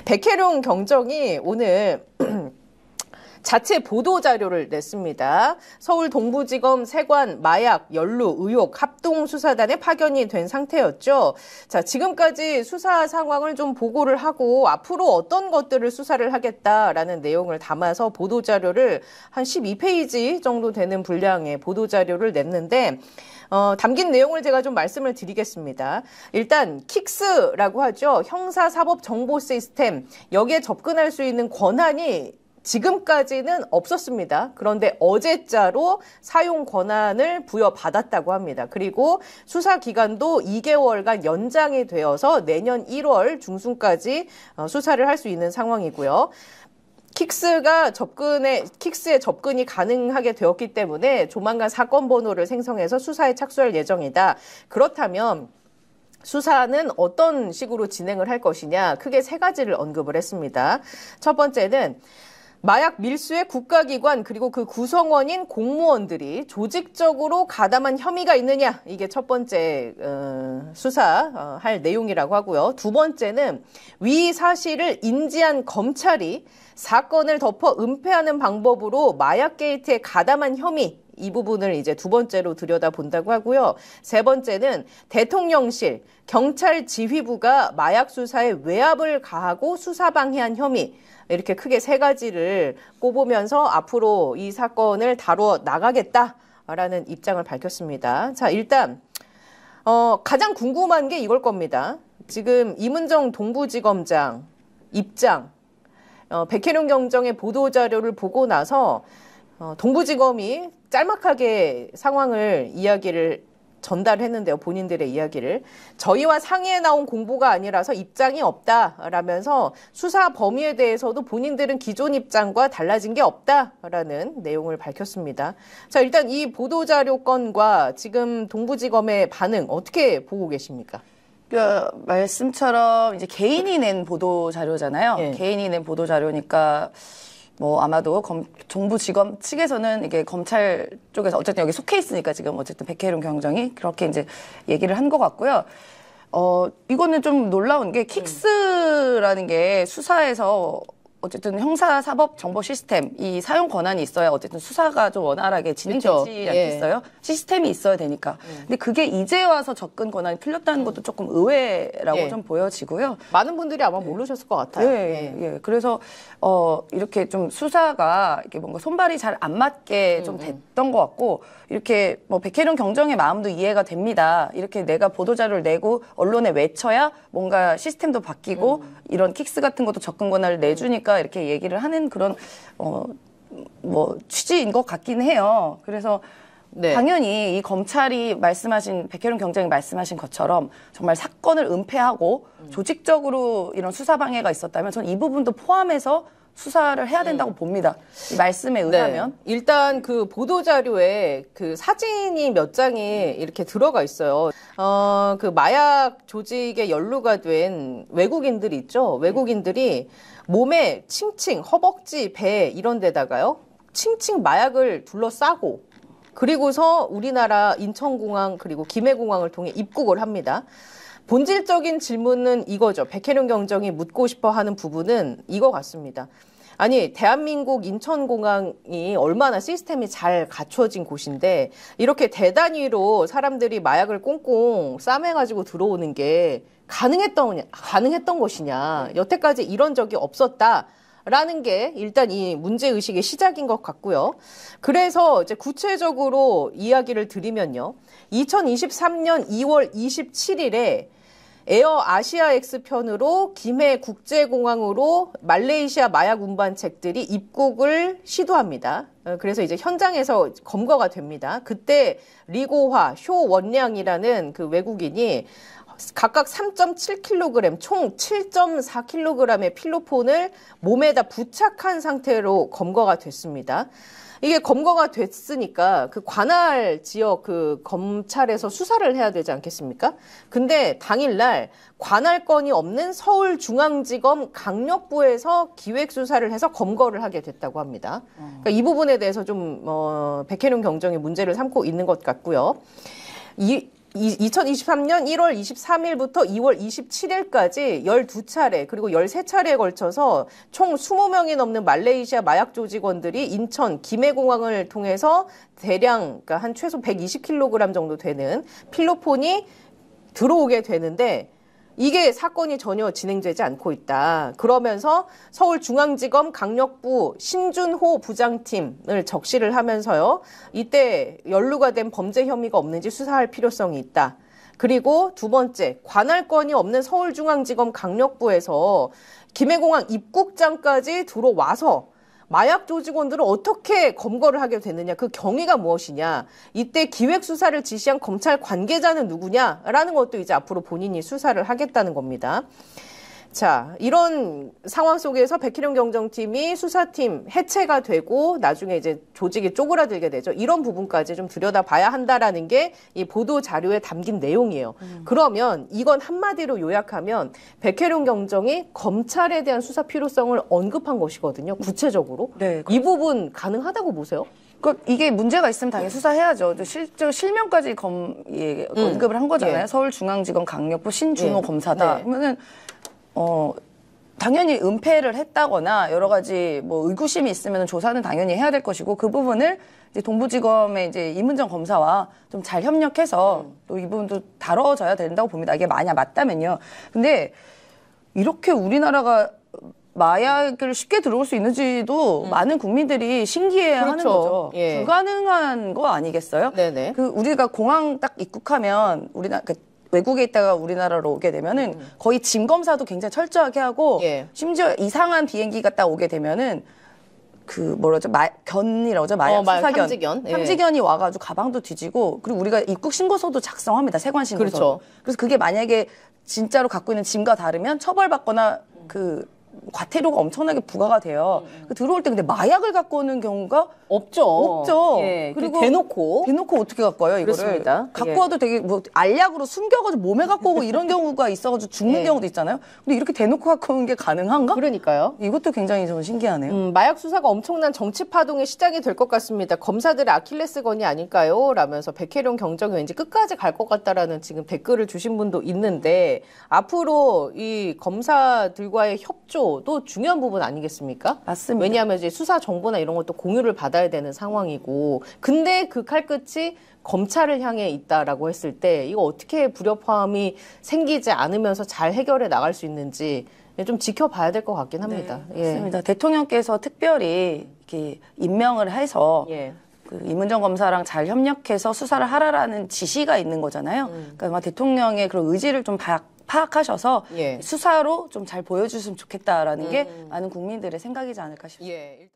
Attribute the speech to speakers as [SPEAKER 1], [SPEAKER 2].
[SPEAKER 1] 백혜룡 경정이 오늘 자체 보도자료를 냈습니다. 서울 동부지검 세관 마약, 연루, 의혹 합동수사단에 파견이 된 상태였죠. 자, 지금까지 수사 상황을 좀 보고를 하고 앞으로 어떤 것들을 수사를 하겠다라는 내용을 담아서 보도자료를 한 12페이지 정도 되는 분량의 보도자료를 냈는데 담긴 내용을 제가 좀 말씀을 드리겠습니다. 일단 킥스라고 하죠. 형사사법정보시스템. 여기에 접근할 수 있는 권한이 지금까지는 없었습니다. 그런데 어제자로 사용 권한을 부여받았다고 합니다. 그리고 수사 기간도 2개월간 연장이 되어서 내년 1월 중순까지 수사를 할 수 있는 상황이고요. 킥스에 접근이 가능하게 되었기 때문에 조만간 사건 번호를 생성해서 수사에 착수할 예정이다. 그렇다면 수사는 어떤 식으로 진행을 할 것이냐, 크게 세 가지를 언급을 했습니다. 첫 번째는 마약 밀수의 국가기관 그리고 그 구성원인 공무원들이 조직적으로 가담한 혐의가 있느냐, 이게 첫 번째 수사할 내용이라고 하고요. 두 번째는 위 사실을 인지한 검찰이 사건을 덮어 은폐하는 방법으로 마약 게이트에 가담한 혐의, 이 부분을 이제 두 번째로 들여다본다고 하고요. 세 번째는 대통령실, 경찰 지휘부가 마약 수사에 외압을 가하고 수사 방해한 혐의, 이렇게 크게 세 가지를 꼽으면서 앞으로 이 사건을 다루어 나가겠다라는 입장을 밝혔습니다. 자, 일단 가장 궁금한 게 이걸 겁니다. 지금 이문정 동부지검장 입장, 백혜룡 경정의 보도자료를 보고 나서 동부지검이 짤막하게 상황을 이야기를 전달했는데요. 본인들의 이야기를. 저희와 상의해 나온 공보가 아니라서 입장이 없다라면서 수사 범위에 대해서도 본인들은 기존 입장과 달라진 게 없다라는 내용을 밝혔습니다. 자, 일단 이 보도자료 건과 지금 동부지검의 반응 어떻게 보고 계십니까?
[SPEAKER 2] 그 말씀처럼 이제 개인이 낸 보도자료잖아요. 예. 개인이 낸 보도자료니까 뭐 아마도 동부지검 측에서는 이게 검찰 쪽에서 어쨌든 여기 속해 있으니까 지금 어쨌든 백혜룡 경정이 그렇게 이제 얘기를 한 것 같고요. 이거는 좀 놀라운 게 킥스라는 게 수사에서 어쨌든 형사사법 정보 시스템, 이 사용 권한이 있어야 어쨌든 수사가 좀 원활하게 진행되지 않겠어요? 예. 시스템이 있어야 되니까. 근데 그게 이제 와서 접근 권한이 풀렸다는 것도 조금 의외라고 좀 보여지고요.
[SPEAKER 1] 많은 분들이 아마 모르셨을 것 같아요.
[SPEAKER 2] 예. 그래서 이렇게 좀 수사가 이렇게 뭔가 손발이 잘 안 맞게 좀 됐던 것 같고, 이렇게 뭐 백혜룡 경정의 마음도 이해가 됩니다. 이렇게 내가 보도자료를 내고 언론에 외쳐야 뭔가 시스템도 바뀌고 이런 킥스 같은 것도 접근 권한을 내주니까 이렇게 얘기를 하는 그런 뭐 취지인 것 같긴 해요. 그래서 네. 당연히 이 검찰이 말씀하신 백혜룡 경정이 말씀하신 것처럼 정말 사건을 은폐하고 조직적으로 이런 수사 방해가 있었다면 저는 이 부분도 포함해서 수사를 해야 된다고 봅니다. 이 말씀에 의하면.
[SPEAKER 1] 네. 일단 그 보도자료에 그 사진이 몇 장이 이렇게 들어가 있어요. 그 마약 조직에 연루가 된 외국인들이 있죠. 외국인들이 몸에 칭칭, 허벅지, 배 이런 데다가요. 칭칭 마약을 둘러싸고 그리고서 우리나라 인천공항 그리고 김해공항을 통해 입국을 합니다. 본질적인 질문은 이거죠. 백혜룡 경정이 묻고 싶어 하는 부분은 이거 같습니다. 아니, 대한민국 인천공항이 얼마나 시스템이 잘 갖춰진 곳인데 이렇게 대단위로 사람들이 마약을 꽁꽁 싸매가지고 들어오는 게 가능했던 것이냐. 여태까지 이런 적이 없었다. 라는 게 일단 이 문제의식의 시작인 것 같고요. 그래서 이제 구체적으로 이야기를 드리면요. 2023년 2월 27일에 에어 아시아엑스 편으로 김해 국제공항으로 말레이시아 마약 운반책들이 입국을 시도합니다. 그래서 이제 현장에서 검거가 됩니다. 그때 리고화, 효원량이라는 그 외국인이 각각 3.7kg, 총 7.4kg의 필로폰을 몸에다 부착한 상태로 검거가 됐습니다. 이게 검거가 됐으니까 그 관할 지역 그 검찰에서 수사를 해야 되지 않겠습니까? 근데 당일날 관할권이 없는 서울중앙지검 강력부에서 기획수사를 해서 검거를 하게 됐다고 합니다. 그러니까 이 부분에 대해서 좀 백혜룡 경정이 문제를 삼고 있는 것 같고요. 2023년 1월 23일부터 2월 27일까지 12차례 그리고 13차례에 걸쳐서 총 20명이 넘는 말레이시아 마약 조직원들이 인천 김해공항을 통해서 대량 그러니까 한 최소 120kg 정도 되는 필로폰이 들어오게 되는데 이게 사건이 전혀 진행되지 않고 있다. 그러면서 서울중앙지검 강력부 신준호 부장팀을 적시를 하면서요. 이때 연루가 된 범죄 혐의가 없는지 수사할 필요성이 있다. 그리고 두 번째, 관할권이 없는 서울중앙지검 강력부에서 김해공항 입국장까지 들어와서 마약 조직원들을 어떻게 검거를 하게 되느냐, 그 경위가 무엇이냐, 이때 기획 수사를 지시한 검찰 관계자는 누구냐라는 것도 이제 앞으로 본인이 수사를 하겠다는 겁니다. 자, 이런 상황 속에서 백희룡 경정팀이 수사팀 해체가 되고 나중에 이제 조직이 쪼그라들게 되죠. 이런 부분까지 좀 들여다봐야 한다라는 게 이 보도 자료에 담긴 내용이에요. 그러면 이건 한마디로 요약하면 백혜룡 경정이 검찰에 대한 수사 필요성을 언급한 것이거든요. 구체적으로.
[SPEAKER 2] 네,
[SPEAKER 1] 이 부분 가능하다고 보세요?
[SPEAKER 2] 이게 문제가 있으면 당연히 수사해야죠. 실제로 실명까지 언급을 한 거잖아요.
[SPEAKER 1] 예.
[SPEAKER 2] 서울중앙지검 강력부 신준호
[SPEAKER 1] 예.
[SPEAKER 2] 검사다.
[SPEAKER 1] 네.
[SPEAKER 2] 그러면은 당연히 은폐를 했다거나 여러 가지 뭐 의구심이 있으면 조사는 당연히 해야 될 것이고 그 부분을 이제 동부지검의 이제 이문정 검사와 좀 잘 협력해서 또 이 부분도 다뤄져야 된다고 봅니다. 이게 만약 맞다면요. 근데 이렇게 우리나라가 마약을 쉽게 들어올 수 있는지도 많은 국민들이 신기해하는
[SPEAKER 1] 그렇죠.
[SPEAKER 2] 거죠.
[SPEAKER 1] 예.
[SPEAKER 2] 불가능한 거 아니겠어요?
[SPEAKER 1] 네네.
[SPEAKER 2] 우리가 공항 딱 입국하면 외국에 있다가 우리나라로 오게 되면은 거의 짐 검사도 굉장히 철저하게 하고
[SPEAKER 1] 예.
[SPEAKER 2] 심지어 이상한 비행기가 딱 오게 되면은 견이라고 하죠. 마약 수사견.
[SPEAKER 1] 탐지견. 예.
[SPEAKER 2] 탐지견이 와가지고 가방도 뒤지고 그리고 우리가 입국 신고서도 작성합니다. 세관 신고서.
[SPEAKER 1] 그렇죠.
[SPEAKER 2] 그래서 그게 만약에 진짜로 갖고 있는 짐과 다르면 처벌받거나 과태료가 엄청나게 부과가 돼요. 들어올 때 근데 마약을 갖고 오는 경우가 없죠.
[SPEAKER 1] 예.
[SPEAKER 2] 그리고
[SPEAKER 1] 대놓고
[SPEAKER 2] 어떻게 갖고 와요, 이거를?
[SPEAKER 1] 그렇습니다.
[SPEAKER 2] 갖고
[SPEAKER 1] 예.
[SPEAKER 2] 와도 되게 알약으로 숨겨가지고 몸에 갖고 오고 이런 경우가 있어가지고 죽는
[SPEAKER 1] 예.
[SPEAKER 2] 경우도 있잖아요. 근데 이렇게 대놓고 갖고 오는 게 가능한가?
[SPEAKER 1] 그러니까요.
[SPEAKER 2] 이것도 굉장히 저는 신기하네요.
[SPEAKER 1] 마약 수사가 엄청난 정치 파동의 시작이 될 것 같습니다. 검사들의 아킬레스건이 아닐까요? 라면서 백혜룡 경정이 왠지 끝까지 갈 것 같다라는 지금 댓글을 주신 분도 있는데 앞으로 이 검사들과의 협조도 중요한 부분 아니겠습니까?
[SPEAKER 2] 맞습니다.
[SPEAKER 1] 왜냐하면 이제 수사 정보나 이런 것도 공유를 받아야 되는 상황이고 근데 그 칼끝이 검찰을 향해 있다라고 했을 때 이거 어떻게 불협화음이 생기지 않으면서 잘 해결해 나갈 수 있는지 좀 지켜봐야 될 것 같긴 합니다.
[SPEAKER 2] 네, 맞습니다. 대통령께서 특별히 이렇게 임명을 해서
[SPEAKER 1] 예.
[SPEAKER 2] 이문정 검사랑 잘 협력해서 수사를 하라라는 지시가 있는 거잖아요. 그러니까 아마 대통령의 그런 의지를 좀 파악하셔서
[SPEAKER 1] 예.
[SPEAKER 2] 수사로 좀 잘 보여주셨으면 좋겠다라는 게 많은 국민들의 생각이지 않을까 싶습니다.
[SPEAKER 1] 예. 일단